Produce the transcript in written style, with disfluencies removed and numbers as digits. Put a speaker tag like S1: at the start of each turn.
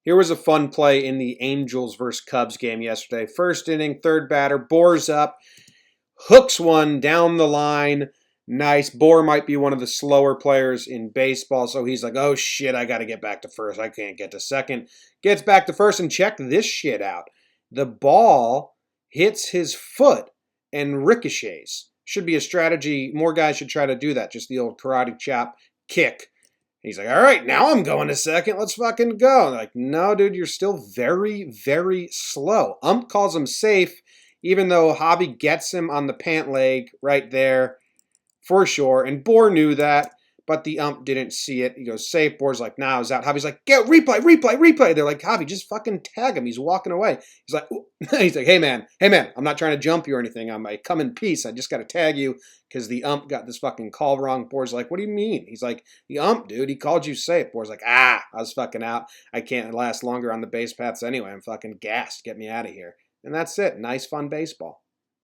S1: Here was a fun play in the Angels versus Cubs game yesterday. First inning, third batter, Bour's up, hooks one down the line. Nice. Bour might be one of the slower players in baseball, so he's like, oh shit, I got to get back to first. I can't get to second. Gets back to first, and check this shit out. The ball hits his foot and ricochets. Should be a strategy. More guys should try to do that. Just the old karate chop kick. He's like, all right, now I'm going to second. Let's fucking go. And they're like, no, dude, you're still very, very slow. Ump calls him safe, even though Javi gets him on the pant leg right there for sure. And Bour knew that, but the ump didn't see it. He goes, safe. Bour's like, nah, it's out. Javi's like, get replay. They're like, Javi, just fucking tag him. He's walking away. He's like, hey man, I'm not trying to jump you or anything. I come in peace. I just got to tag you because the ump got this fucking call wrong. Bour's like, what do you mean? He's like, the ump, dude, he called you safe. Bour's like, I was fucking out. I can't last longer on the base paths anyway. I'm fucking gassed. Get me out of here. And that's it. Nice, fun baseball.